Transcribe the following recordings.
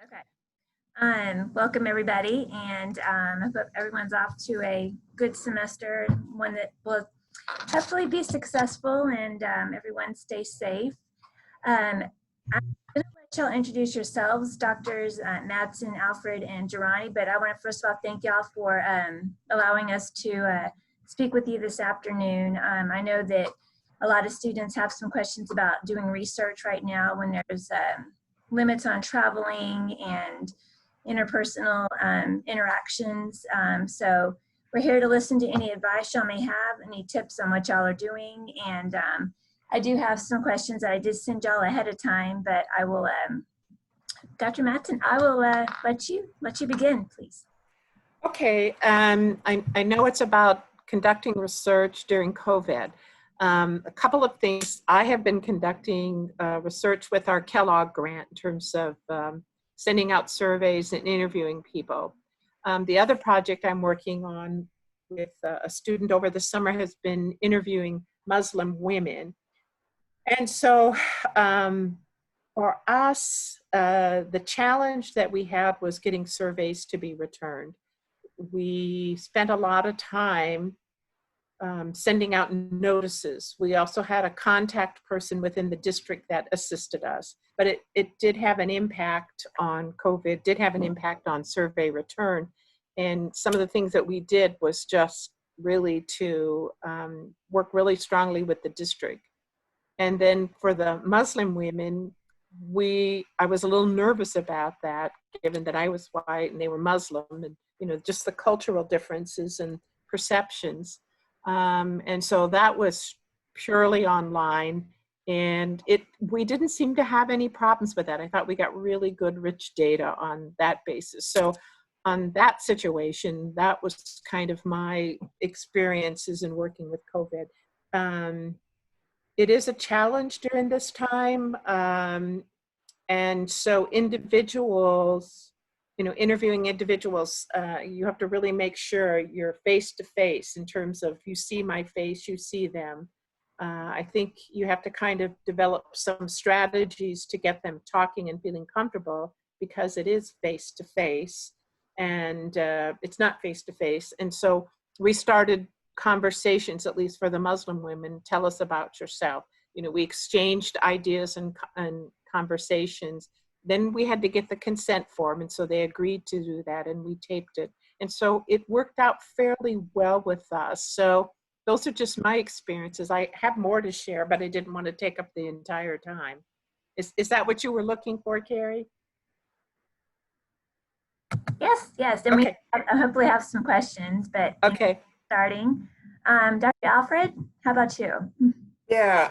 Okay. Welcome everybody, and I hope everyone's off to a good semester, one that will hopefully be successful, and everyone stay safe. I'm going to let y'all introduce yourselves, Doctors Madsen, Alfred, and Dirani, but I want to first of all thank y'all for allowing us to speak with you this afternoon. I know that a lot of students have some questions about doing research right now when there's limits on traveling and interpersonal interactions. So we're here to listen to any advice y'all may have, any tips on what y'all are doing. And I do have some questions that I did send y'all ahead of time, but I will, Dr. Madsen, I will let you begin, please. Okay, I know it's about conducting research during COVID. A couple of things. I have been conducting research with our Kellogg grant in terms of sending out surveys and interviewing people. The other project I'm working on with a student over the summer has been interviewing Muslim women. And so for us, the challenge that we had was getting surveys to be returned. We spent a lot of time sending out notices. We also had a contact person within the district that assisted us, but it did have an impact on COVID, did have an impact on survey return. And some of the things that we did was just really to work really strongly with the district. And then for the Muslim women, I was a little nervous about that, given that I was white and they were Muslim, and just the cultural differences and perceptions. And so that was purely online, and we didn't seem to have any problems with that. I thought we got really good, rich data on that basis. So on that situation, that was kind of my experiences in working with COVID. It is a challenge during this time. And so individuals, interviewing individuals, you have to really make sure you're face-to-face in terms of you see my face, you see them. I think you have to kind of develop some strategies to get them talking and feeling comfortable, because it is face-to-face and it's not face-to-face. And so we started conversations, at least for the Muslim women. Tell us about yourself. We exchanged ideas and conversations. Then we had to get the consent form, and so they agreed to do that, and we taped it. And so it worked out fairly well with us. So those are just my experiences. I have more to share, but I didn't want to take up the entire time. Is that what you were looking for, Carrie? Yes, and okay. We hopefully have some questions, but okay. Starting. Dr. Alfred, how about you? Yeah,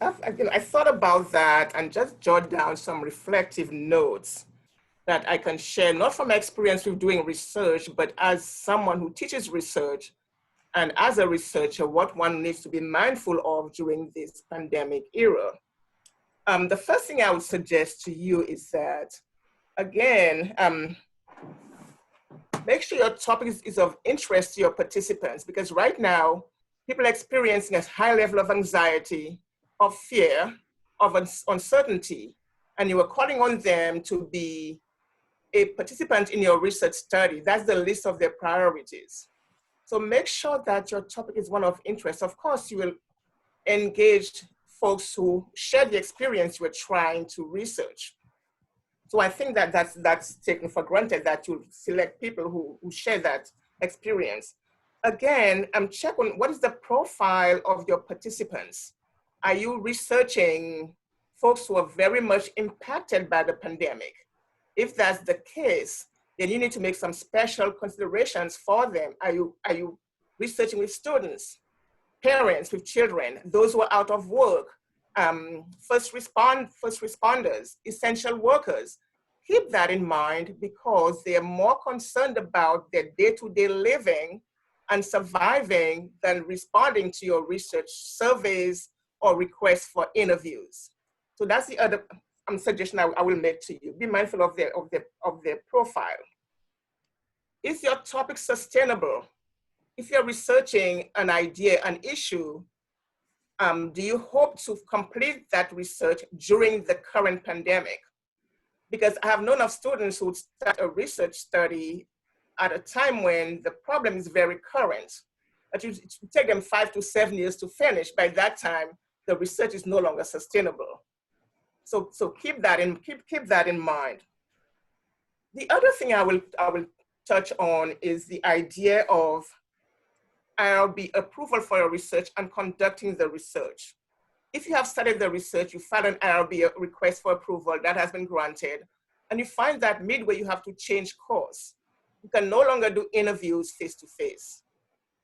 I thought about that and just jot down some reflective notes that I can share, not from experience with doing research, but as someone who teaches research, and as a researcher, what one needs to be mindful of during this pandemic era. The first thing I would suggest to you is that, again, make sure your topic is of interest to your participants, because right now, people are experiencing a high level of anxiety, of fear, of uncertainty, and you are calling on them to be a participant in your research study. That's the list of their priorities. So make sure that your topic is one of interest. Of course, you will engage folks who share the experience you are trying to research. So I think that that's taken for granted, that you'll select people who share that experience. Again, check on what is the profile of your participants. Are you researching folks who are very much impacted by the pandemic? If that's the case, then you need to make some special considerations for them. Are you researching with students, parents with children, those who are out of work, first responders, essential workers? Keep that in mind, because they are more concerned about their day-to-day living and surviving than responding to your research surveys or requests for interviews. So that's the other suggestion I will make to you. Be mindful of their profile. Is your topic sustainable? If you're researching an idea, an issue, do you hope to complete that research during the current pandemic? because I have known of students who would start a research study at a time when the problem is very current. It would take them 5 to 7 years to finish. By that time, the research is no longer sustainable. So keep that in mind. The other thing I will touch on is the idea of IRB approval for your research and conducting the research. If you have started the research, you file an IRB request for approval that has been granted, and you find that midway you have to change course. You can no longer do interviews face-to-face.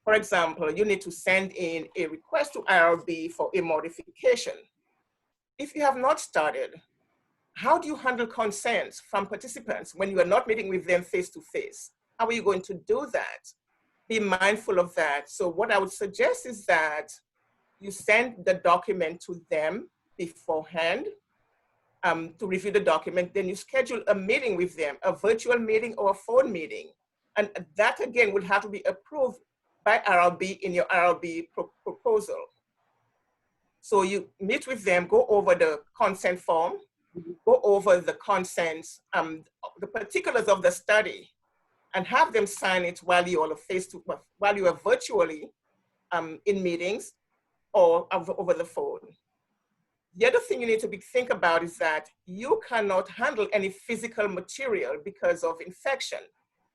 For example, you need to send in a request to IRB for a modification. If you have not started, how do you handle consents from participants when you are not meeting with them face-to-face? How are you going to do that? Be mindful of that. So what I would suggest is that you send the document to them beforehand to review the document, then you schedule a meeting with them, a virtual meeting or a phone meeting. And that again would have to be approved by IRB in your IRB proposal. So you meet with them, go over the consent form, go over the consents, the particulars of the study, and have them sign it while you are virtually in meetings or over the phone. The other thing you need to think about is that you cannot handle any physical material because of infection.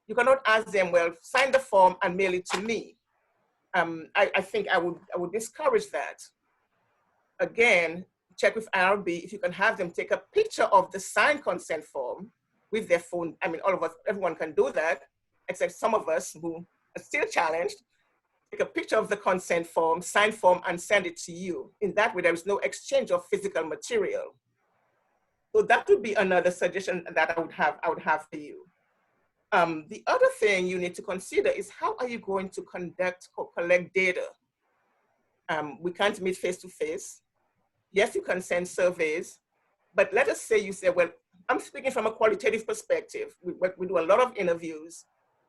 You cannot ask them, well, sign the form and mail it to me. I think I would discourage that. Again, check with IRB if you can have them take a picture of the signed consent form with their phone. I mean, all of us, everyone can do that, except some of us who are still challenged. Take a picture of the consent form, signed form, and send it to you. In that way, there is no exchange of physical material. So that would be another suggestion that I would have for you. The other thing you need to consider is how are you going to conduct or collect data? We can't meet face-to-face. Yes, you can send surveys, but let us say you say, well, I'm speaking from a qualitative perspective. We do a lot of interviews.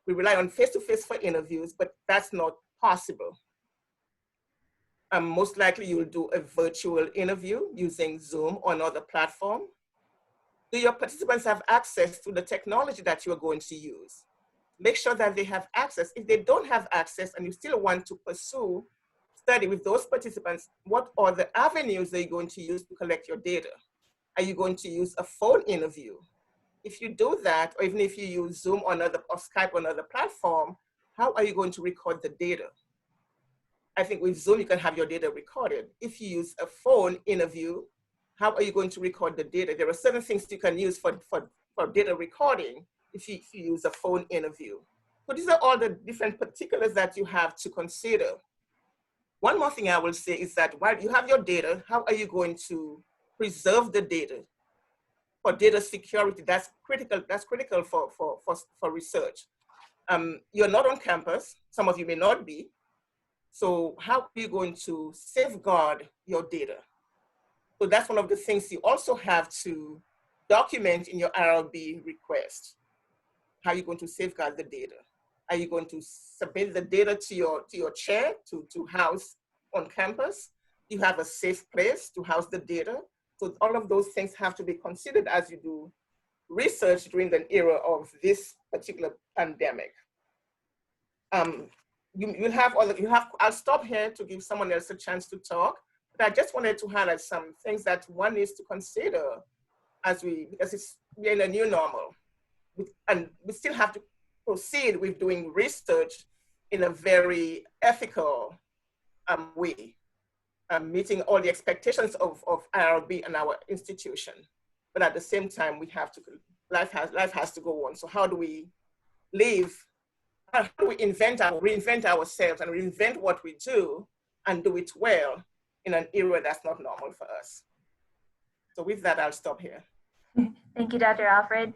We rely on face-to-face for interviews, but that's not possible. Most likely you will do a virtual interview using Zoom or another platform. Do your participants have access to the technology that you're going to use? Make sure that they have access. If they don't have access and you still want to pursue study with those participants, what are the avenues that you're going to use to collect your data? Are you going to use a phone interview? If you do that, or even if you use Zoom or Skype or another platform, how are you going to record the data? I think with Zoom, you can have your data recorded. If you use a phone interview, how are you going to record the data? There are certain things you can use for data recording if you use a phone interview. So these are all the different particulars that you have to consider. One more thing I will say is that while you have your data, how are you going to preserve the data? For data security, that's critical for research. You're not on campus, some of you may not be. So how are you going to safeguard your data? So that's one of the things you also have to document in your IRB request. How are you going to safeguard the data? Are you going to submit the data to your chair to house on campus? You have a safe place to house the data. So all of those things have to be considered as you do research during the era of this particular pandemic. I'll stop here to give someone else a chance to talk, but I just wanted to highlight some things that one needs to consider because we're in a new normal. And we still have to proceed with doing research in a very ethical way, meeting all the expectations of IRB and our institution. But at the same time, life has to go on. So how do we live? How do we reinvent ourselves and reinvent what we do and do it well in an era that's not normal for us? So with that, I'll stop here. Thank you, Dr. Alfred.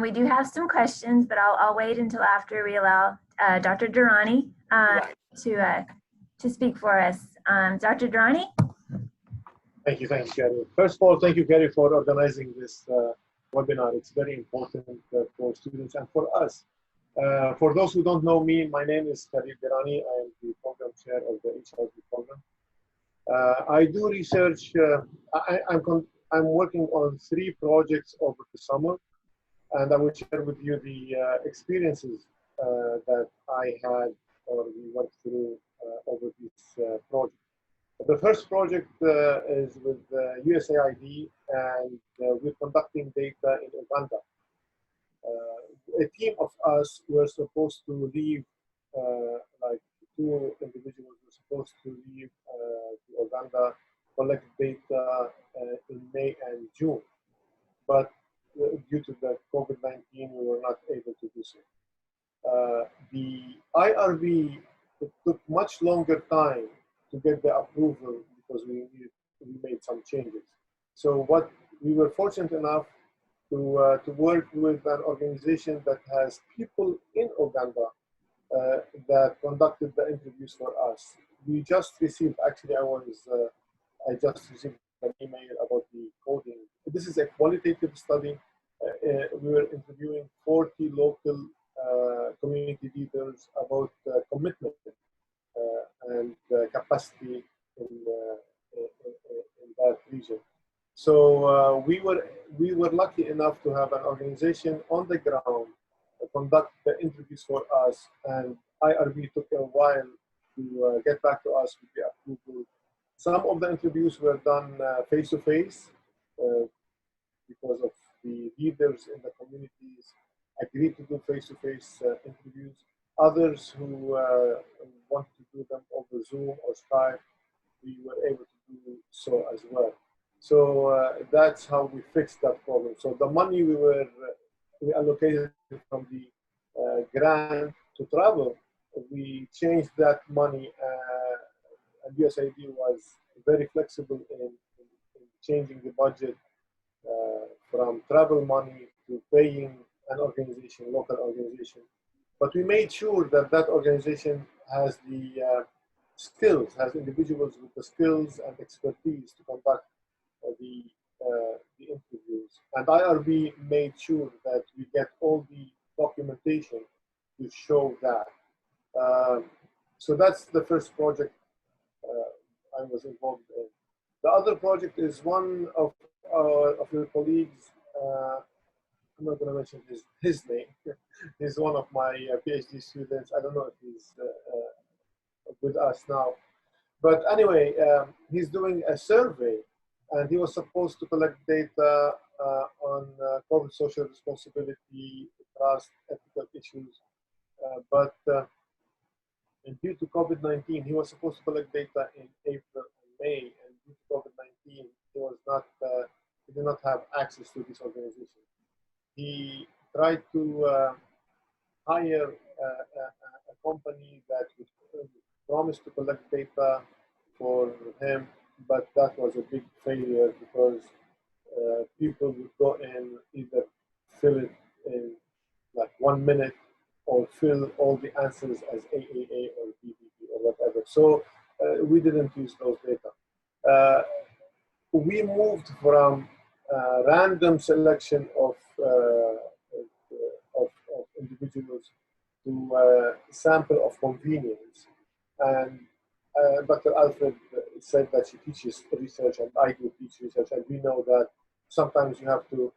We do have some questions, but I'll wait until after we allow Dr. Dirani to speak for us. Dr. Dirani? Thank you, Gary. First of all, thank you, Gary, for organizing this webinar. It's very important for students and for us. For those who don't know me, my name is Khalil Dirani. I am the program chair of the HRD program. I do research. I'm working on 3 projects over the summer, and I will share with you the experiences that I had or we went through over this project. The first project is with USAID, and we're conducting data in Uganda. A team of us were supposed to leave, like 2 individuals were supposed to leave to Uganda, collect data in May and June. But due to the COVID-19, we were not able to do so. The IRB, it took much longer time to get the approval because we made some changes. So what we were fortunate enough to work with an organization that has people in Uganda that conducted the interviews for us. We just received, actually I just received an email about the coding. This is a qualitative study. We were interviewing 40 local community leaders about commitment and capacity in that region. So we were lucky enough to have an organization on the ground conduct the interviews for us, and IRB took a while to get back to us with the approval. Some of the interviews were done face-to-face because of the leaders in the communities agreed to do face-to-face interviews. Others who wanted to do them over Zoom or Skype, we were able to do so as well. So that's how we fixed that problem. So the money we allocated from the grant to travel, we changed that money, and USAID was very flexible in changing the budget from travel money to paying an organization, local organization. But we made sure that that organization has the skills, has individuals with the skills and expertise to conduct the interviews. And IRB made sure that we get all the documentation to show that. So that's the first project I was involved in. The other project is one of your colleagues. I'm not going to mention his name. He's one of my PhD students. I don't know if he's with us now. But anyway, he's doing a survey, and he was supposed to collect data on corporate social responsibility, trust, ethical issues. But due to COVID-19, he was supposed to collect data in April and May, and due to COVID-19, he did not have access to this organization. He tried to hire a company that would promise to collect data for him, but that was a big failure because people would go in, either fill it in like 1 minute or fill all the answers as AAA or BBB or whatever. So we didn't use those data. We moved from random selection of individuals to sample of convenience. And Dr. Alfred said that she teaches research, and I do teach research, and we know that sometimes you have to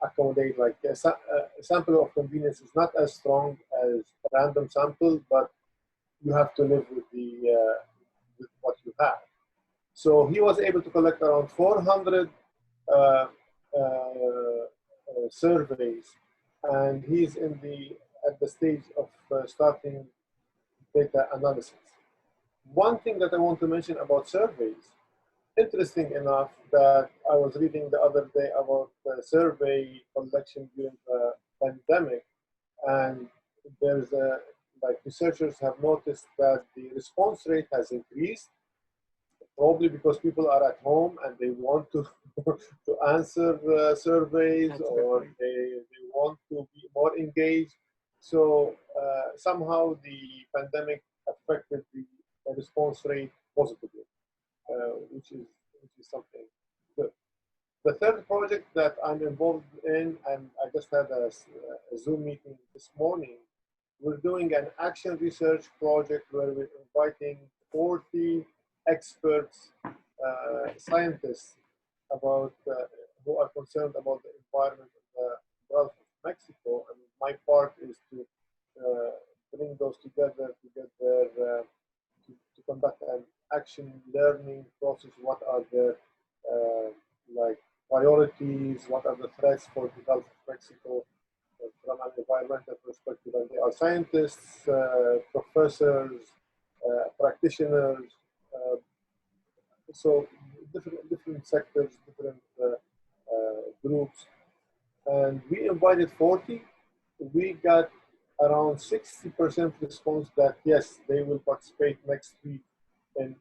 accommodate, like a sample of convenience is not as strong as a random sample, but you have to live with with what you have. So he was able to collect around 400 surveys, and he's at the stage of starting data analysis. One thing that I want to mention about surveys, interesting enough, that I was reading the other day about survey collection during the pandemic, and there's like researchers have noticed that the response rate has increased, probably because people are at home and they want to to answer surveys, or they want to be more engaged. So somehow the pandemic affected the response rate positively, which is something good. The third project that I'm involved in, and I just had a Zoom meeting this morning, we're doing an action research project where we're inviting 40 experts, scientists, about who are concerned about the environment in the Gulf of Mexico. And my part is to bring those together to get their to conduct an action learning process. What are the like priorities? What are the threats for the Gulf of Mexico from an environmental perspective? And they are scientists, professors, practitioners. So different sectors, different groups, and we invited 40. We got around 60% response that yes, they will participate next week in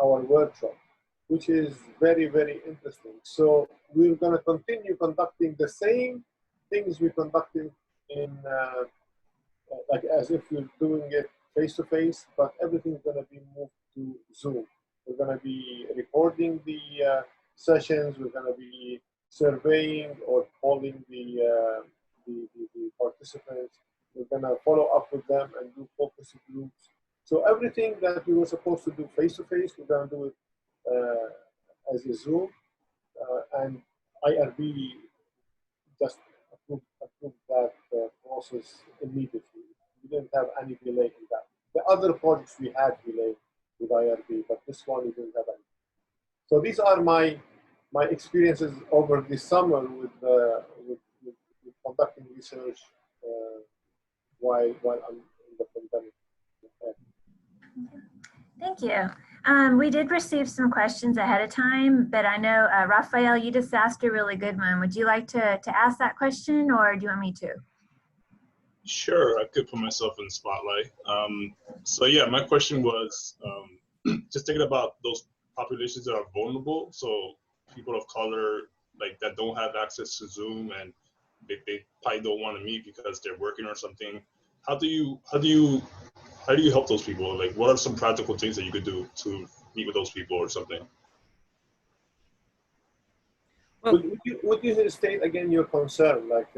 our workshop, which is very interesting. So we're going to continue conducting the same things we conducted in like as if we're doing it face to face, but everything's going to be moved to Zoom. We're going to be recording the sessions. We're going to be surveying or polling the participants. We're going to follow up with them and do focus groups. So everything that we were supposed to do face to face, we're going to do it as a Zoom. And IRB just approved that process immediately. We didn't have any delay in that. The other projects we had delay with IRB, but this one we didn't have any. So these are my experiences over the summer with conducting research while I'm in the pandemic. Thank you. We did receive some questions ahead of time, but I know, Raphael, you just asked a really good one. Would you like to ask that question, or do you want me to? Sure, I could put myself in the spotlight. So yeah, my question was just thinking about those populations that are vulnerable. So people of color, like that don't have access to Zoom, and they probably don't want to meet because they're working or something. How do you help those people? Like, what are some practical things that you could do to meet with those people or something? Well, would you state again your concern? Like,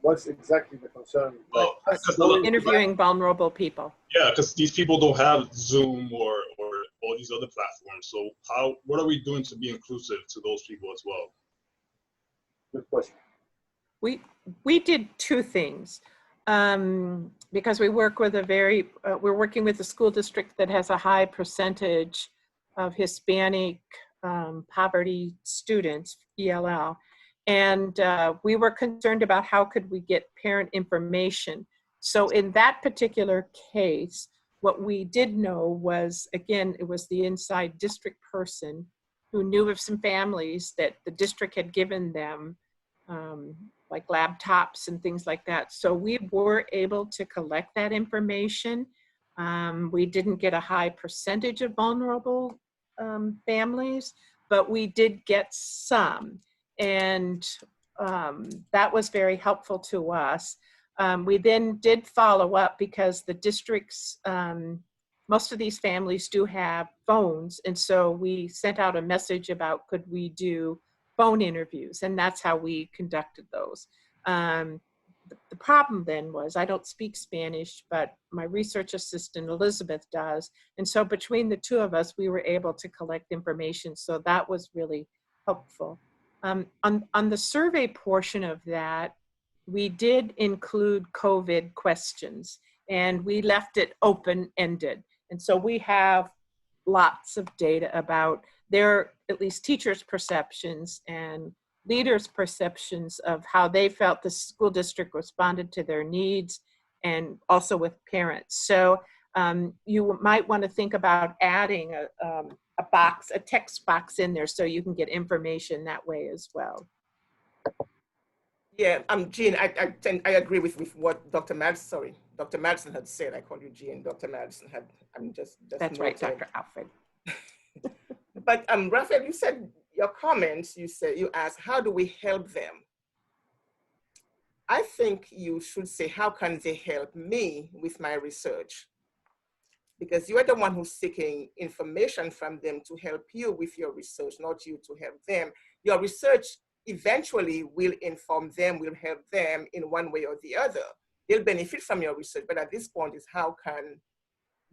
what's exactly the concern? Like, interviewing vulnerable people. Yeah, because these people don't have Zoom or all these other platforms. So what are we doing to be inclusive to those people as well? Good question. We did two things. Because we work with we're working with a school district that has a high percentage of Hispanic poverty students, ELL, and we were concerned about how could we get parent information. So in that particular case, what we did know was, again, it was the inside district person who knew of some families that the district had given them like laptops and things like that. So we were able to collect that information. We didn't get a high percentage of vulnerable families, but we did get some. And that was very helpful to us. We then did follow up because the districts, most of these families do have phones. And so we sent out a message about could we do phone interviews, and that's how we conducted those. The problem then was I don't speak Spanish, but my research assistant Elizabeth does, and so between the two of us, we were able to collect information. So that was really helpful. On the survey portion of that, we did include COVID questions, and we left it open-ended, and so we have lots of data about their, at least teachers' perceptions and leaders' perceptions of how they felt the school district responded to their needs, and also with parents. So you might want to think about adding a text box in there so you can get information that way as well. Yeah, Jean, I agree with what Dr. Madsen had said. I call you Jean. Dr. Madsen had, I'm just That's noted. right, Dr. Alfred. But Raphael, you said your comments, you asked, how do we help them? I think you should say, how can they help me with my research? Because you are the one who's seeking information from them to help you with your research, not you to help them. Your research eventually will inform them, will help them in one way or the other. They'll benefit from your research, but at this point is how can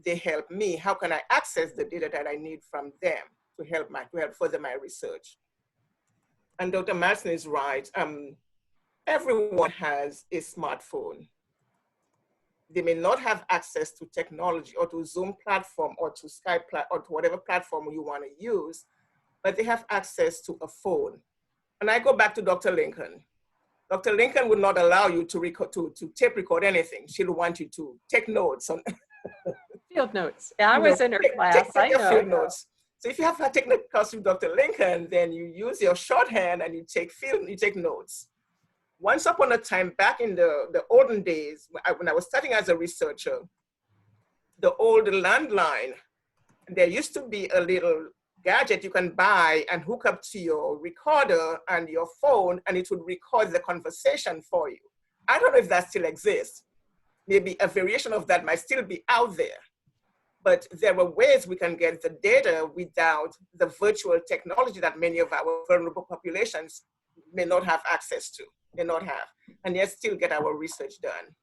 they help me? How can I access the data that I need from them to help further my research? And Dr. Madsen is right. Everyone has a smartphone. They may not have access to technology or to Zoom platform or to Skype or to whatever platform you want to use, but they have access to a phone. And I go back to Dr. Lincoln. Dr. Lincoln would not allow you to tape record anything. She'll want you to take notes on Field notes. I was in her class. Take your I field know. notes. So if you have a technical class with Dr. Lincoln, then you use your shorthand and you take notes. Once upon a time, back in the olden days, when I was starting as a researcher, the old landline, there used to be a little gadget you can buy and hook up to your recorder and your phone, and it would record the conversation for you. I don't know if that still exists. Maybe a variation of that might still be out there. But there are ways we can get the data without the virtual technology that many of our vulnerable populations may not have access to, and yet still get our research done.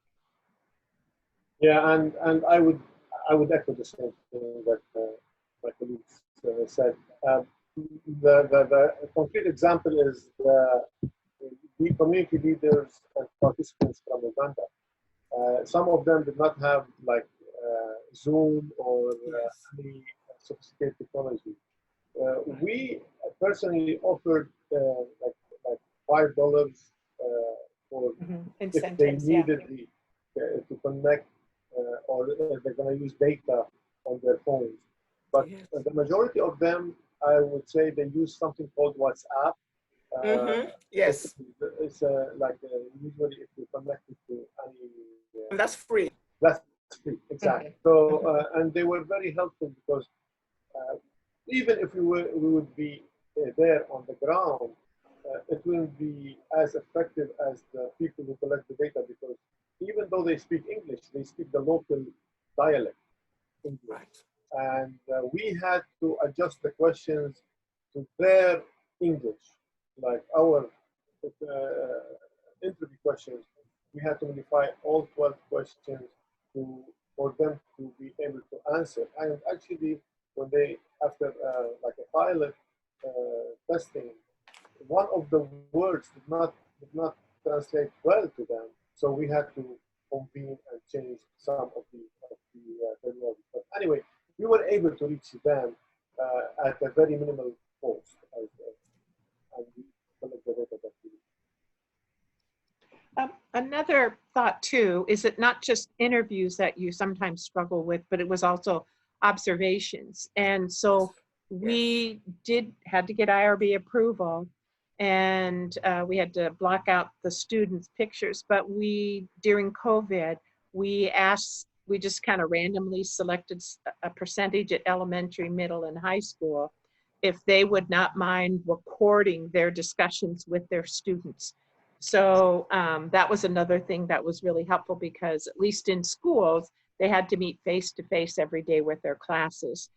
Yeah, and I would echo the same thing that my colleagues said. The concrete example is the community leaders and participants from Uganda. Some of them did not have like Zoom or any sophisticated technology. We personally offered like $5 for if they needed to connect or they're going to use data on their phones. But the majority of them, I would say, they use something called WhatsApp. Yes. It's like usually if you connect it to any. And that's free. That's free, exactly. So and they were very helpful because even if we would be there on the ground, it wouldn't be as effective as the people who collect the data, because even though they speak English, they speak the local dialect English. Right. And we had to adjust the questions to their English, like our interview questions. We had to modify all 12 questions for them to be able to answer. And actually, when they, after like a pilot testing, one of the words did not translate well to them, so we had to convene and change some of the terminology. But anyway, we were able to reach them at a very minimal cost, and we collect the data that we need. Another thought too is that not just interviews that you sometimes struggle with, but it was also observations. And so we had to get IRB approval, and we had to block out the students' pictures. But during COVID, we just kind of randomly selected a percentage at elementary, middle, and high school if they would not mind recording their discussions with their students. So that was another thing that was really helpful, because at least in schools, they had to meet face-to-face every day with their classes.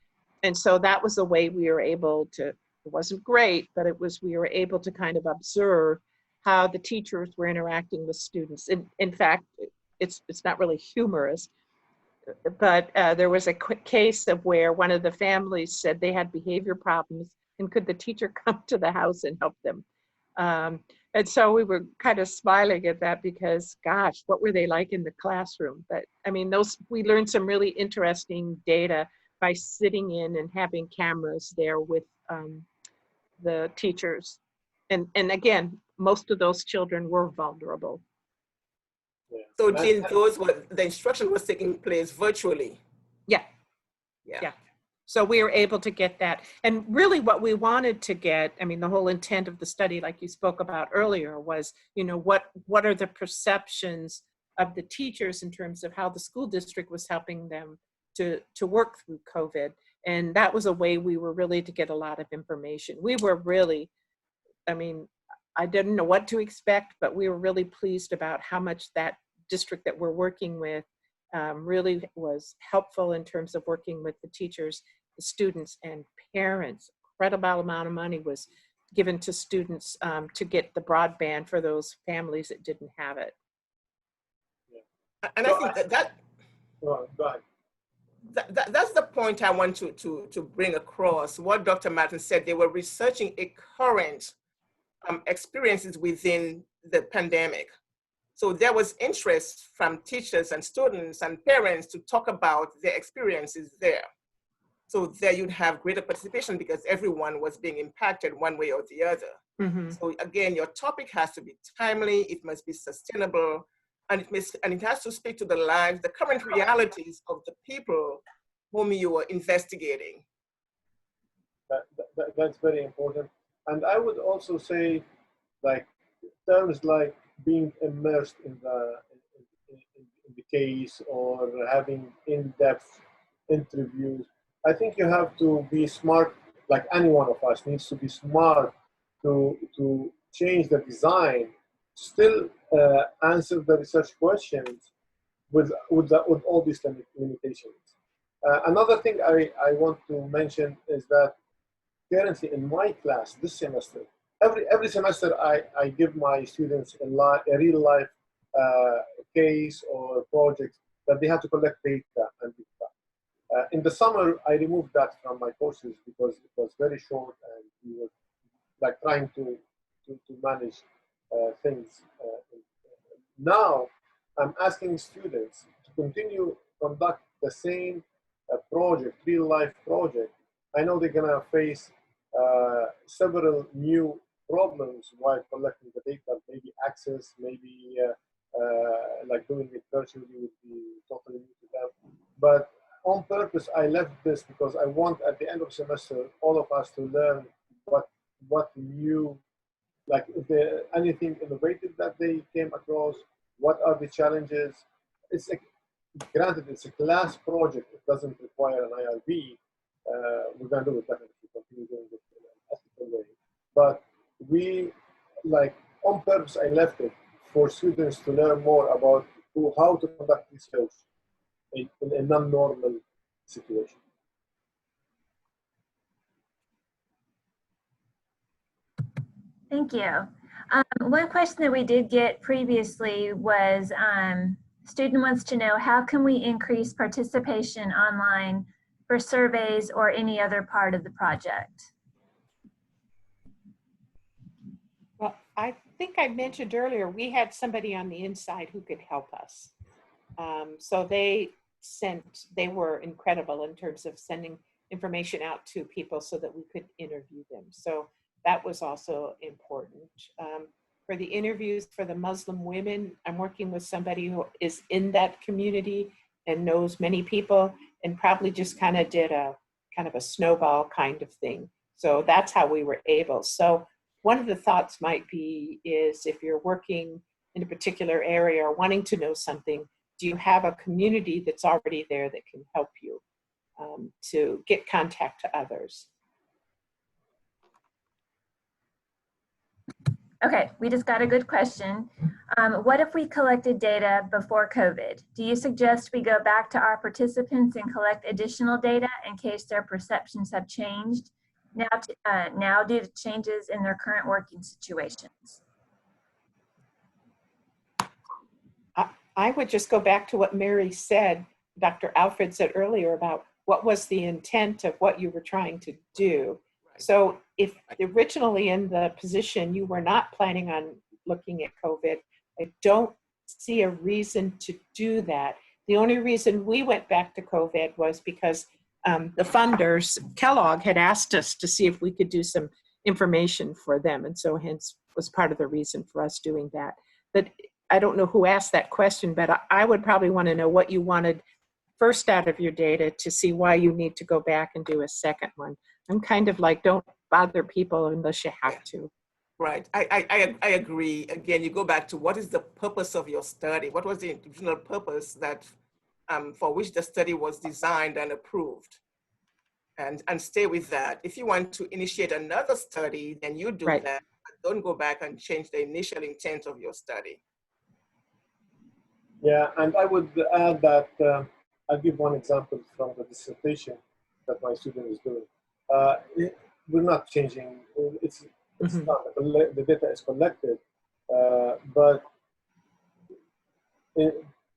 And so that was the way we were able to, it wasn't great, but we were able to kind of observe how the teachers were interacting with students. In fact, it's not really humorous, but there was a quick case of where one of the families said they had behavior problems, and could the teacher come to the house and help them? And so we were kind of smiling at that, because gosh, what were they like in the classroom? But I mean, we learned some really interesting data by sitting in and having cameras there with the teachers. And again, most of those children were vulnerable. Yeah. So Jean, the instruction was taking place virtually. Yeah. So we were able to get that. And really what we wanted to get, I mean, the whole intent of the study, like you spoke about earlier, was, what are the perceptions of the teachers in terms of how the school district was helping them to work through COVID. And that was a way we were really to get a lot of information. We were really, I mean, I didn't know what to expect, but we were really pleased about how much that district that we're working with really was helpful in terms of working with the teachers, the students, and parents. Incredible amount of money was given to students to get the broadband for those families that didn't have it. Yeah. And I think that's the point I want to bring across. What Dr. Madsen said, they were researching a current experiences within the pandemic. So there was interest from teachers and students and parents to talk about their experiences there. So there you'd have greater participation because everyone was being impacted one way or the other. Mm-hmm. So again, your topic has to be timely, it must be sustainable, and it has to speak to the lives, the current realities of the people whom you are investigating. That's very important. And I would also say, like, terms like being immersed in the case or having in-depth interviews. I think you have to be smart, like any one of us needs to be smart to change the design, still answer the research questions with all these limitations. Another thing I want to mention is that currently in my class this semester, every semester I give my students a real life case or project that they have to collect data and data. In the summer, I removed that from my courses because it was very short and we were like trying to manage things. Now, I'm asking students to continue conduct the same project, real life project. I know they're gonna face several new problems while collecting the data, maybe access, maybe like doing it virtually would be totally new to them. But on purpose, I left this because I want at the end of semester, all of us to learn what new, like if there anything innovative that they came across, what are the challenges. It's like, granted, it's a class project, it doesn't require an IRB. We're gonna do it definitely, continue doing it in an ethical way. But we, like, on purpose, I left it for students to learn more about how to conduct research in a non-normal situation. Thank you. One question that we did get previously was, student wants to know, how can we increase participation online for surveys or any other part of the project? Well, I think I mentioned earlier, we had somebody on the inside who could help us. So they were incredible in terms of sending information out to people so that we could interview them. So that was also important. For the interviews for the Muslim women, I'm working with somebody who is in that community and knows many people and probably just kind of did a kind of a snowball kind of thing. So that's how we were able. So one of the thoughts might be is if you're working in a particular area or wanting to know something, do you have a community that's already there that can help you to get contact to others? Okay, we just got a good question. What if we collected data before COVID? Do you suggest we go back to our participants and collect additional data in case their perceptions have changed now due to changes in their current working situations? I would just go back to what Mary said, Dr. Alfred said earlier about what was the intent of what you were trying to do. So if originally in the position you were not planning on looking at COVID, I don't see a reason to do that. The only reason we went back to COVID was because the funders, Kellogg, had asked us to see if we could do some information for them. And so hence was part of the reason for us doing that. But I don't know who asked that question, but I would probably want to know what you wanted first out of your data to see why you need to go back and do a second one. I'm kind of like, don't bother people unless you have to. Right, I agree. Again, you go back to what is the purpose of your study? What was the original purpose that for which the study was designed and approved? And stay with that. If you want to initiate another study, then you do that. But don't go back and change the initial intent of your study. Yeah, and I would add that I'll give one example from the dissertation that my student is doing. We're not changing, it's not, the data is collected, but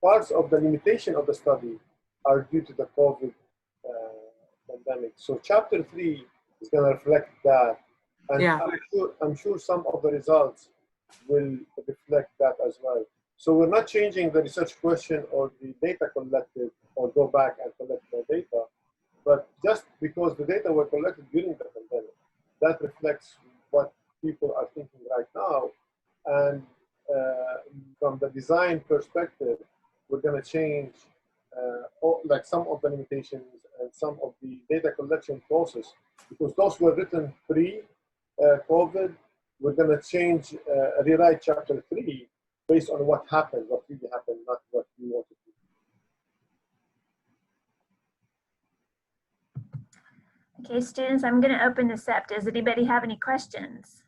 parts of the limitation of the study are due to the COVID pandemic. So chapter 3 is going to reflect that. And Yeah. I'm sure some of the results will reflect that as well. So we're not changing the research question or the data collected or go back and collect more data, but just because the data were collected during the pandemic, that reflects what people are thinking right now. And from the design perspective, we're going to change like some of the limitations and some of the data collection process, because those were written pre-COVID. We're going to change, rewrite chapter 3 based on what happened, what really happened, not what we wanted to do. Okay, students, I'm going to open this up. Does anybody have any questions?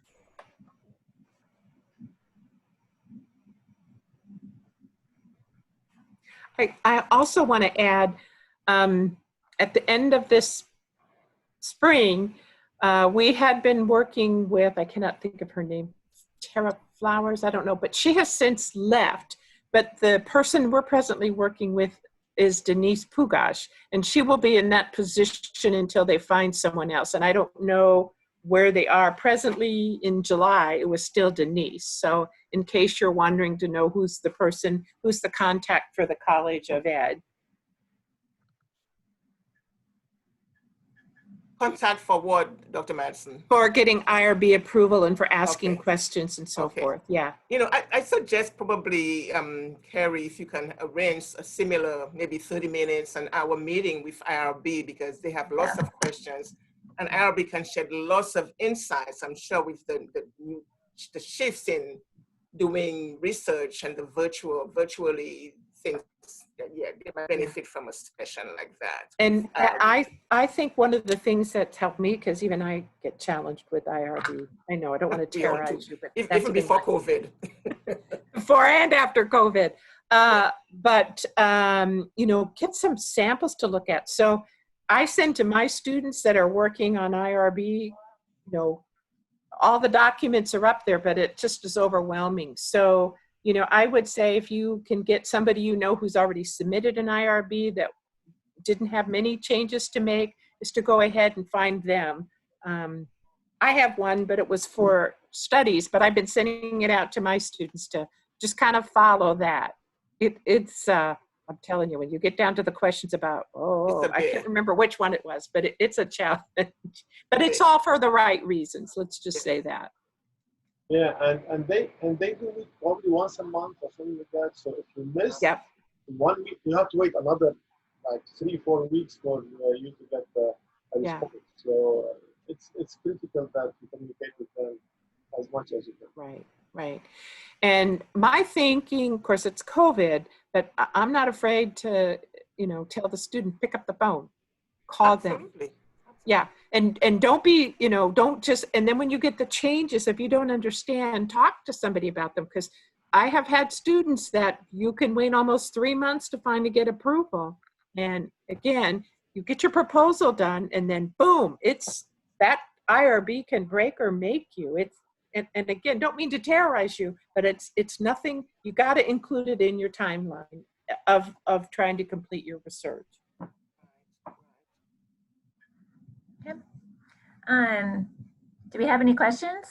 I also want to add, at the end of this spring, we had been working with, I cannot think of her name, Tara Flowers, I don't know, but she has since left. But the person we're presently working with is Denise Pugash, and she will be in that position until they find someone else. And I don't know where they are. Presently in July, it was still Denise. So in case you're wondering to know who's the person, who's the contact for the College of Ed. Contact for what, Dr. Madsen? For getting IRB approval and for asking Okay. questions and so forth, yeah. You know, I suggest probably, Carrie, if you can arrange a similar, maybe 30 minutes, an hour meeting with IRB, because they have lots of questions, and IRB can shed lots of insights, I'm sure, with the shifts in doing research and the virtually things. Yeah, they might benefit from a session like that. And I think one of the things that's helped me, because even I get challenged with IRB. I know I don't want to terrorize you, but even before COVID. Before and after COVID. But, you know, get some samples to look at. So I send to my students that are working on IRB, you know, all the documents are up there, but it just is overwhelming. So, you know, I would say if you can get somebody you know who's already submitted an IRB that didn't have many changes to make, is to go ahead and find them. I have one, but it was for studies, but I've been sending it out to my students to just kind of follow that. It's I'm telling you, when you get down to the questions about, I can't remember which one it was, but it's a challenge. But it's all for the right reasons. Let's just say that. Yeah, and they do it probably once a month or something like that. So if you miss 1 week, you have to wait another like 3-4 weeks for you to get a response. So it's critical that you communicate with them as much as you can. Right. And my thinking, of course, it's COVID, but I'm not afraid to, you know, tell the student, pick up the phone, call them. Yeah, and don't be, you know, don't just, and then when you get the changes, if you don't understand, talk to somebody about them, because I have had students that you can wait almost 3 months to finally get approval. And again, you get your proposal done and then boom, it's that IRB can break or make you. It's, and again, don't mean to terrorize you, but it's nothing, you got to include it in your timeline of trying to complete your research. Yep. Do we have any questions?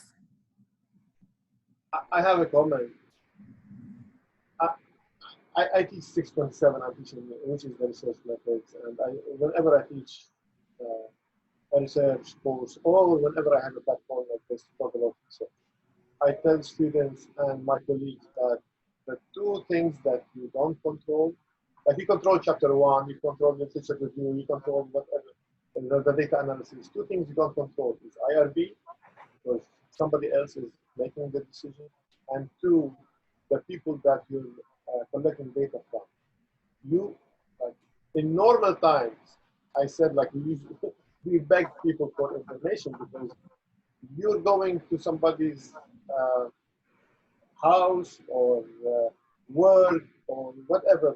I have a comment. I teach 6.7, I'm teaching, which is the research methods, and whenever I teach a research course, or whenever I have a platform like this to talk about research, I tell students and my colleagues that the two things that you don't control, like you control chapter 1, you control literature review, you control whatever, the data analysis. Two things you don't control is IRB, because somebody else is making the decision, and two, the people that you're collecting data from. You, like, in normal times, I said, like, we beg people for information because you're going to somebody's house or work or whatever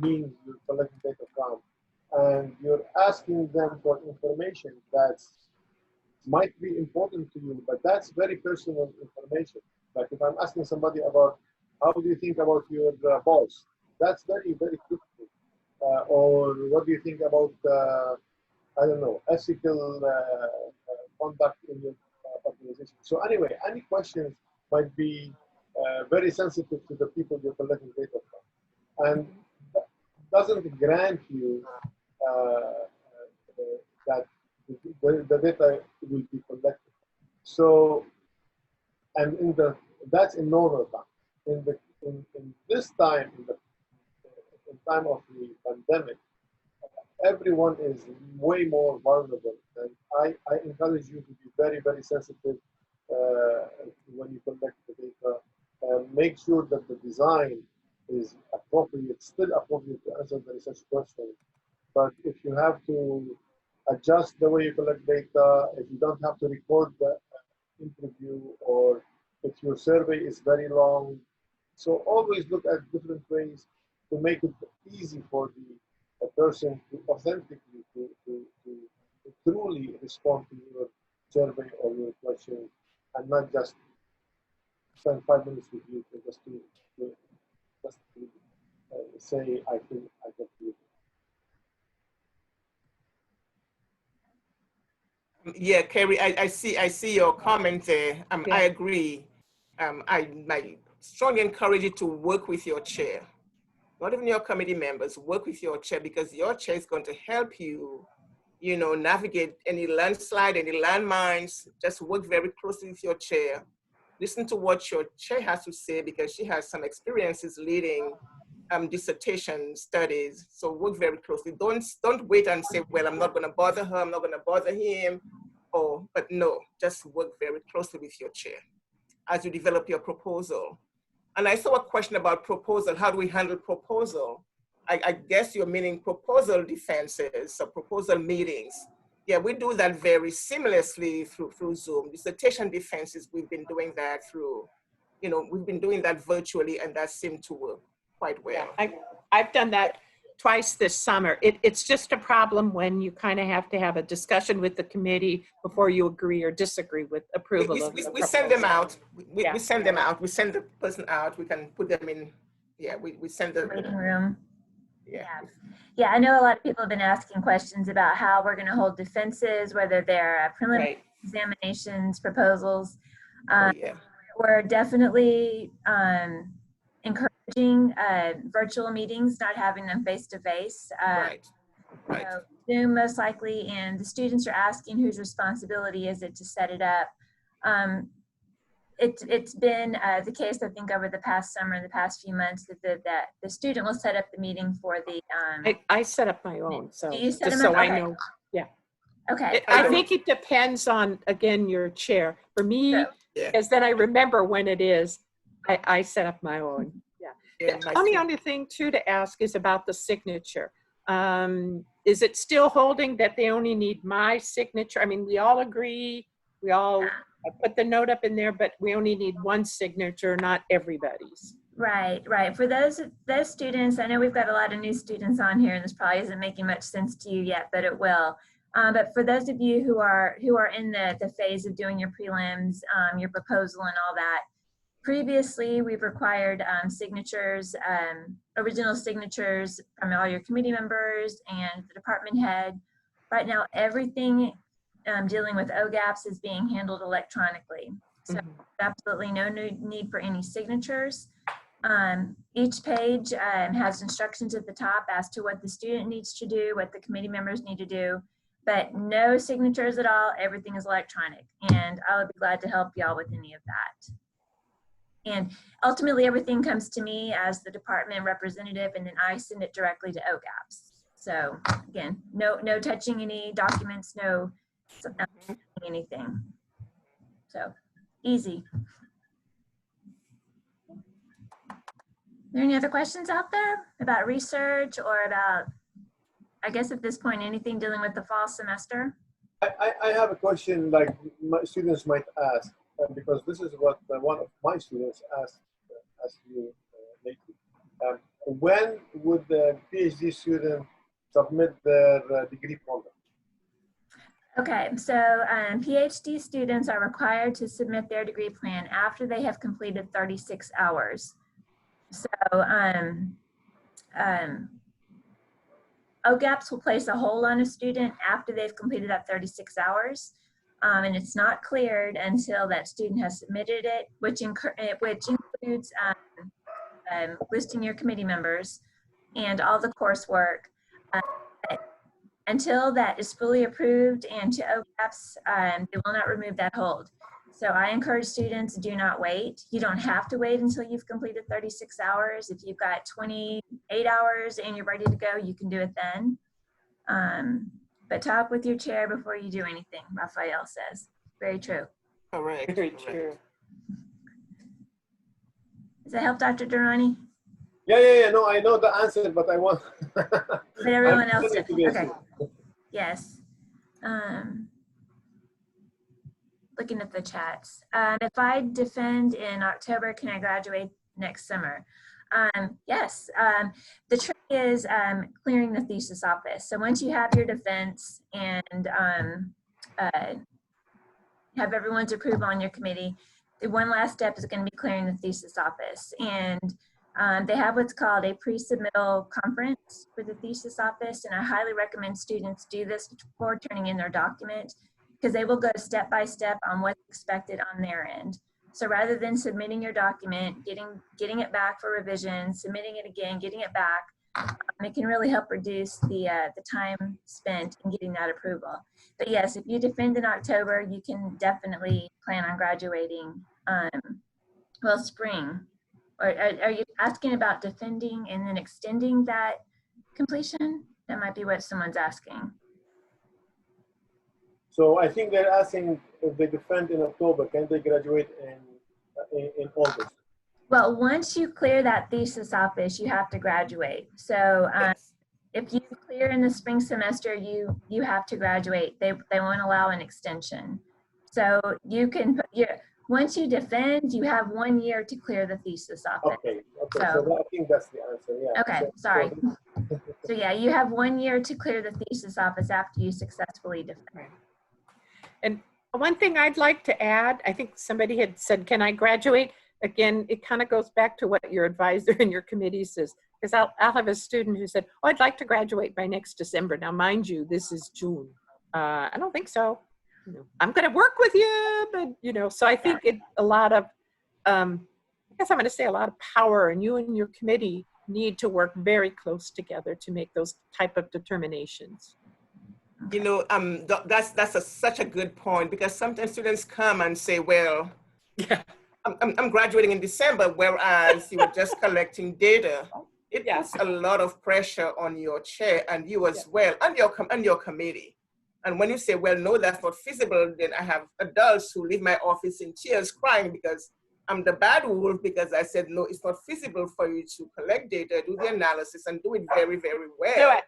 means you're collecting data from, and you're asking them for information that might be important to you, but that's very personal information. Like if I'm asking somebody about how do you think about your boss, that's very, very critical. Or what do you think about, I don't know, ethical conduct in your organization. So anyway, any questions might be very sensitive to the people you're collecting data from, and doesn't grant you that the data will be collected. So, and that's in normal time. In this time, in time of the pandemic, everyone is way more vulnerable, and I encourage you to be very, very sensitive when you collect the data. Make sure that the design is appropriate, still appropriate to answer the research question. But if you have to adjust the way you collect data, if you don't have to record the interview, or if your survey is very long, so always look at different ways to make it easy for the person to authentically, to truly respond to your survey or your question, and not just spend 5 minutes with you just to say, I think I can do it. Yeah, Kerry, I see your comment there. Yeah. I agree. I strongly encourage you to work with your chair. Not even your committee members, work with your chair, because your chair is going to help you, navigate any landslide, any landmines. Just work very closely with your chair. Listen to what your chair has to say, because she has some experiences leading dissertation studies. So work very closely. Don't wait and say, well, I'm not going to bother her, I'm not going to bother him. But no, just work very closely with your chair as you develop your proposal. And I saw a question about proposal. How do we handle proposal? I guess you're meaning proposal defenses or proposal meetings. Yeah, we do that very seamlessly through Zoom. Dissertation defenses, we've been doing that through, we've been doing that virtually, and that seemed to work quite well. Yeah, I've done that twice this summer. It's just a problem when you kind of have to have a discussion with the committee before you agree or disagree with approval of the we send them out. We Yeah. send them out. We send the person out. We can put them in. Yeah, we send the Waiting room. Yeah. Yeah, I know a lot of people have been asking questions about how we're going to hold defenses, whether they're preliminary Right. examinations, proposals. Yeah. We're definitely encouraging virtual meetings, not having them face to face. Right. So Zoom most likely, and the students are asking whose responsibility is it to set it up. It's been the case, I think, over the past summer, the past few months, that the student will set up the meeting for the. I set up my own, so Do you set just them so up? I Okay. know. Yeah. Okay. I think it depends on, again, your chair. For me, Yeah. because then I remember when it is, I set up my own. Yeah, The only other thing too to ask is about the signature. Is it still holding that they only need my signature? I mean, we all agree, I put the note up in there, but we only need one signature, not everybody's. Right. For those students, I know we've got a lot of new students on here, and this probably isn't making much sense to you yet, but it will. But for those of you who are in the phase of doing your prelims, your proposal and all that, previously we've required signatures, original signatures from all your committee members and the department head. Right now, everything dealing with OGAPs is being handled electronically. So absolutely no need for any signatures. Each page has instructions at the top as to what the student needs to do, what the committee members need to do, but no signatures at all. Everything is electronic, and I would be glad to help y'all with any of that. And ultimately, everything comes to me as the department representative, and then I send it directly to OGAPs. So again, no touching any documents, no anything. So easy. Are there any other questions out there about research or about, I guess at this point, anything dealing with the fall semester? I have a question, like my students might ask, because this is what one of my students asked you lately. When would the PhD student submit their degree program? Okay, so PhD students are required to submit their degree plan after they have completed 36 hours. So OGAPs will place a hold on a student after they've completed that 36 hours. and it's not cleared until that student has submitted it, which includes listing your committee members and all the coursework. Until that is fully approved and to OCAPS, they will not remove that hold. So I encourage students, do not wait. You don't have to wait until you've completed 36 hours. If you've got 28 hours and you're ready to go, you can do it then. But talk with your chair before you do anything, Raphael says. Very true. Correct. Very correct. true. Does that help, Dr. Dirani? Yeah. No, I know the answer, but I want. But everyone I'm else willing did. to guess Okay. it. Yes. Looking at the chats. If I defend in October, can I graduate next summer? Yes. The trick is clearing the thesis office. So once you have your defense and have everyone's approval on your committee, the one last step is going to be clearing the thesis office. And they have what's called a pre-submittal conference for the thesis office. And I highly recommend students do this before turning in their document, because they will go step by step on what's expected on their end. So rather than submitting your document, getting it back for revision, submitting it again, getting it back, it can really help reduce the time spent in getting that approval. But yes, if you defend in October, you can definitely plan on graduating, spring. Or are you asking about defending and then extending that completion? That might be what someone's asking. So I think they're asking if they defend in October, can they graduate in August? Well, once you clear that thesis office, you have to graduate. So Yes. if you clear in the spring semester, you have to graduate. They won't allow an extension. So you can put once you defend, you have 1 year to clear the thesis office. Okay. So- So I think that's the answer. Yeah. Okay, sorry. So yeah, you have 1 year to clear the thesis office after you successfully defend. And one thing I'd like to add, I think somebody had said, can I graduate? Again, it kind of goes back to what your advisor and your committee says. Because I'll have a student who said, oh, I'd like to graduate by next December. Now, mind you, this is June. I don't think so. I'm going to work with you, but, so I think a lot of, I guess I'm going to say a lot of power, and you and your committee need to work very close together to make those type of determinations. That's such a good point, because sometimes students come and say, well, Yeah. I'm graduating in December, whereas you were just collecting data. It puts a lot of pressure on your chair and you as well, and your committee. And when you say, well, no, that's not feasible, then I have adults who leave my office in tears crying because I'm the bad wolf, because I said, no, it's not feasible for you to collect data, do the analysis, and do it very, very well. Do it.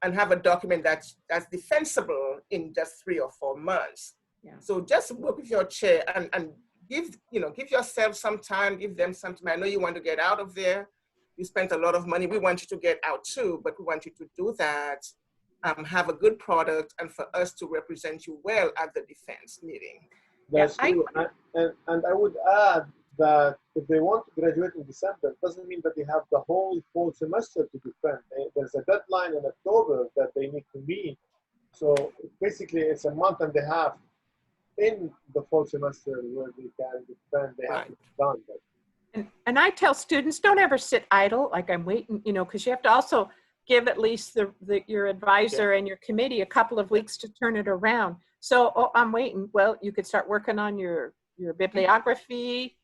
And have a document that's defensible in just 3 or 4 months. Yeah. So just work with your chair and give yourself some time, give them some time. I know you want to get out of there. You spent a lot of money. We want you to get out too, but we want you to do that, have a good product, and for us to represent you well at the defense meeting. That's true. And I would add that if they want to graduate in December, it doesn't mean that they have the whole fall semester to defend. There's a deadline in October that they need to meet. So basically it's a month and a half in the fall semester where they can defend, they have to be done. And I tell students, don't ever sit idle, like I'm waiting, because you have to also give at least your advisor and your committee a couple of weeks to turn it around. So, oh, I'm waiting. Well, you could start working on your bibliography.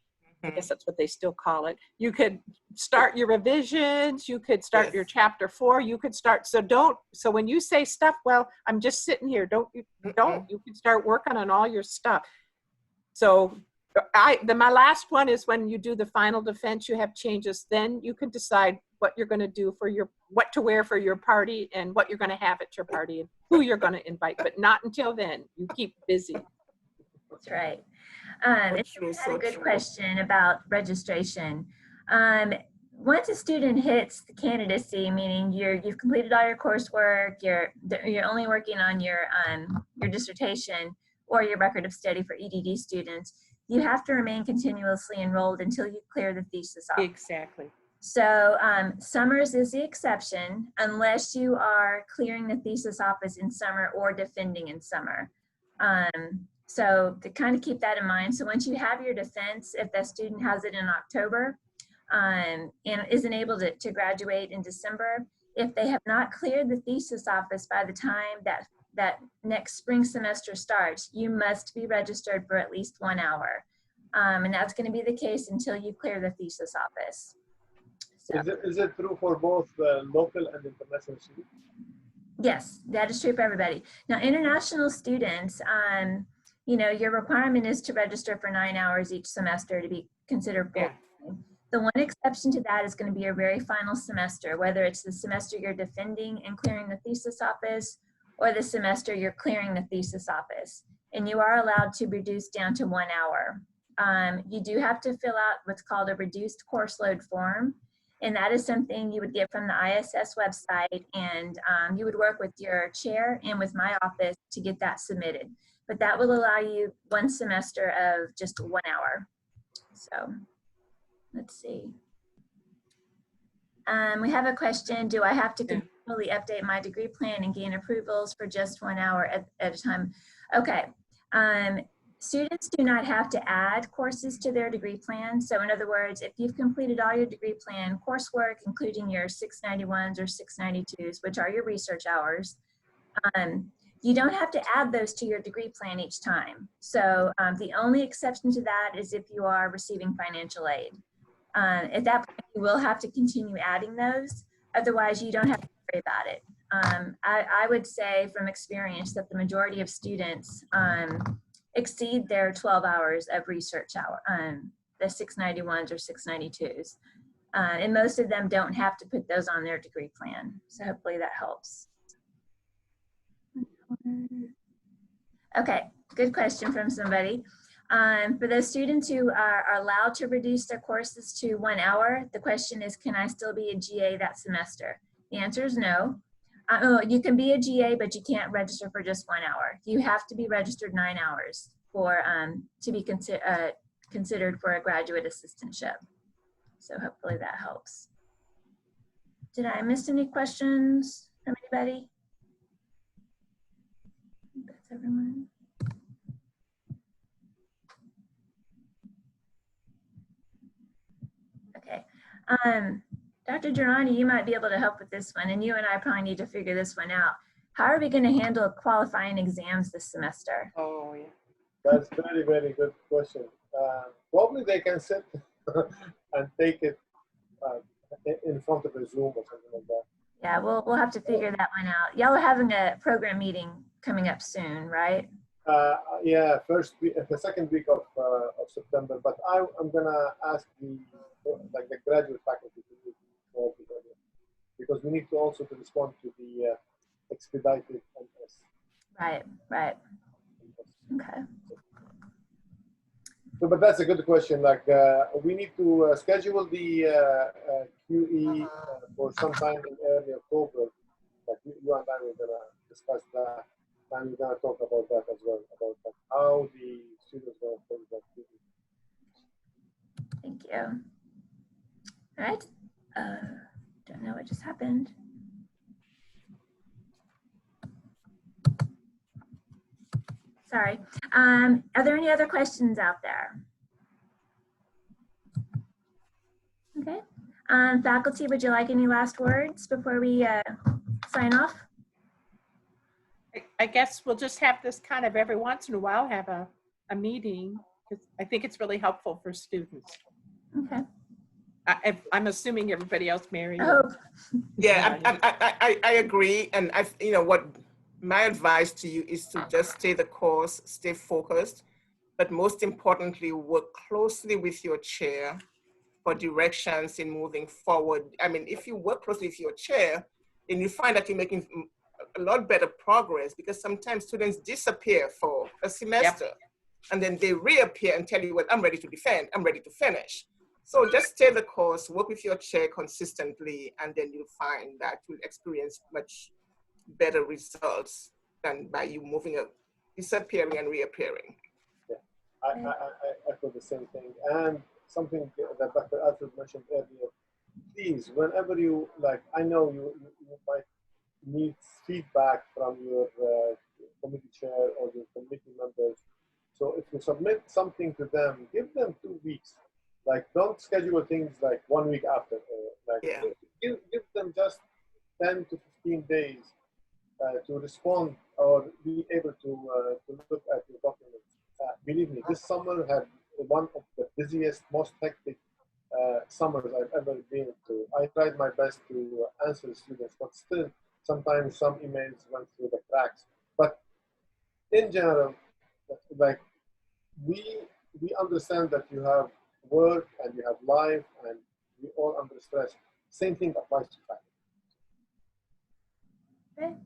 I guess that's what they still call it. You could start your revisions. You could start your chapter 4. You could start. So when you say stuff, well, I'm just sitting here. You can start working on all your stuff. So my last one is when you do the final defense, you have changes. Then you can decide what you're going to do what to wear for your party and what you're going to have at your party and who you're going to invite. But not until then. You keep busy. That's right. It's a good question about registration. Once a student hits the candidacy, meaning you've completed all your coursework, you're only working on your dissertation or your record of study for EDD students, you have to remain continuously enrolled until you clear the thesis office. Exactly. So summers is the exception, unless you are clearing the thesis office in summer or defending in summer. So to kind of keep that in mind. So once you have your defense, if the student has it in October and isn't able to graduate in December, if they have not cleared the thesis office by the time that next spring semester starts, you must be registered for at least 1 hour. And that's going to be the case until you clear the thesis office. So, Is it true for both local and international students? yes, that is true for everybody. Now, international students, you know, your requirement is to register for 9 hours each semester to be considered full. Yeah. The one exception to that is going to be your very final semester, whether it's the semester you're defending and clearing the thesis office or the semester you're clearing the thesis office. And you are allowed to reduce down to 1 hour. You do have to fill out what's called a reduced course load form. And that is something you would get from the ISS website, and you would work with your chair and with my office to get that submitted. But that will allow you 1 semester of just 1 hour. So let's see. We have a question. Do I have to continually update my degree plan and gain approvals for just 1 hour at a time? Okay. Students do not have to add courses to their degree plan. So in other words, if you've completed all your degree plan coursework, including your 691s or 692s, which are your research hours, you don't have to add those to your degree plan each time. So the only exception to that is if you are receiving financial aid. At that point, you will have to continue adding those. Otherwise, you don't have to worry about it. I would say from experience that the majority of students exceed their 12 hours of research hour, the 691s or 692s. And most of them don't have to put those on their degree plan. So hopefully that helps. Okay, good question from somebody. For those students who are allowed to reduce their courses to 1 hour, the question is, can I still be a GA that semester? The answer is no. You can be a GA, but you can't register for just 1 hour. You have to be registered 9 hours for to be considered for a graduate assistantship. So hopefully that helps. Did I miss any questions from anybody? I think that's everyone. Okay. Dr. Dirani, you might be able to help with this one, and you and I probably need to figure this one out. How are we going to handle qualifying exams this semester? Oh, yeah. That's very, very good question. Probably they can sit and take it in front of a Zoom or something like that. Yeah, we'll have to figure that one out. Y'all are having a program meeting coming up soon, right? Yeah, the second week of September. But I'm gonna ask the graduate faculty to do more together, because we need to also to respond to the expedited MS. Right. Okay. So, but that's a good question. Like, we need to schedule the QE for sometime in early October. Like you and I were gonna discuss that, and we're gonna talk about that as well, about how the students are going to take that QE. Thank you. All right. Don't know what just happened. Sorry. Are there any other questions out there? Okay. Faculty, would you like any last words before we sign off? I guess we'll just have this kind of every once in a while, have a meeting, because I think it's really helpful for students. Okay. I'm assuming everybody else married. Oh. Yeah, I agree. And what my advice to you is to just stay the course, stay focused, but most importantly, work closely with your chair for directions in moving forward. I mean, if you work closely with your chair, then you find that you're making a lot better progress, because sometimes students disappear for a semester. Yep. And then they reappear and tell you, well, I'm ready to defend, I'm ready to finish. So just stay the course, work with your chair consistently, and then you'll find that you'll experience much better results than by you disappearing and reappearing. Yeah, I echo the same thing. And something that Dr. Alfred mentioned earlier, please, whenever you, I know you might need feedback from your committee chair or your committee members. So if you submit something to them, give them 2 weeks. Like, don't schedule things like 1 week after. Like, Yeah. give them just 10 to 15 days to respond or be able to look at your documents. Believe me, this summer had one of the busiest, most hectic summers I've ever been to. I tried my best to answer students, but still, sometimes some emails went through the cracks. But in general, like, we understand that you have work and you have life and we all under stress. Same thing applies to faculty. Okay.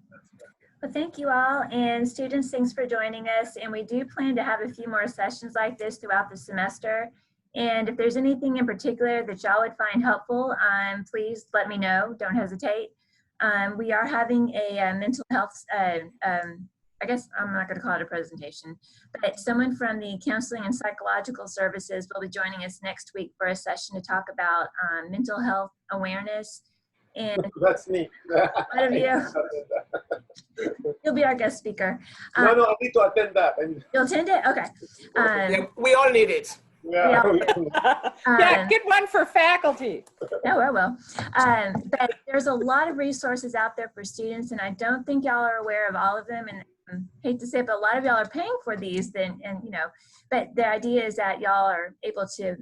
Well, thank you all, and students, thanks for joining us. And we do plan to have a few more sessions like this throughout the semester. And if there's anything in particular that y'all would find helpful, please let me know. Don't hesitate. We are having a mental health, I guess I'm not going to call it a presentation, but someone from the Counseling and Psychological Services will be joining us next week for a session to talk about mental health awareness. And That's me. one of you, you'll be our guest speaker. No, I need to attend that. You'll attend it? Okay. Yeah, we all need it. Yeah. Yeah, get one for faculty. No, I will. But there's a lot of resources out there for students, and I don't think y'all are aware of all of them. And hate to say it, but a lot of y'all are paying for these. But the idea is that y'all are able to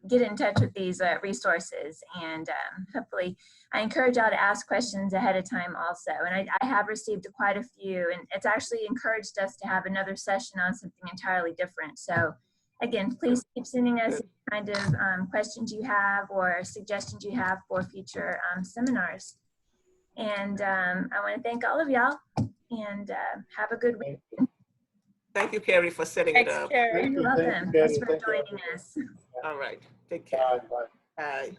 get in touch with these resources, and hopefully I encourage y'all to ask questions ahead of time also. And I have received quite a few, and it's actually encouraged us to have another session on something entirely different. So again, please keep sending us any kind of questions you have or suggestions you have for future seminars. And I want to thank all of y'all, and have a good week. Thank you, Carrie, for setting it up. Carrie. You're welcome. Thanks for joining us. All right. Take care. Bye. Bye.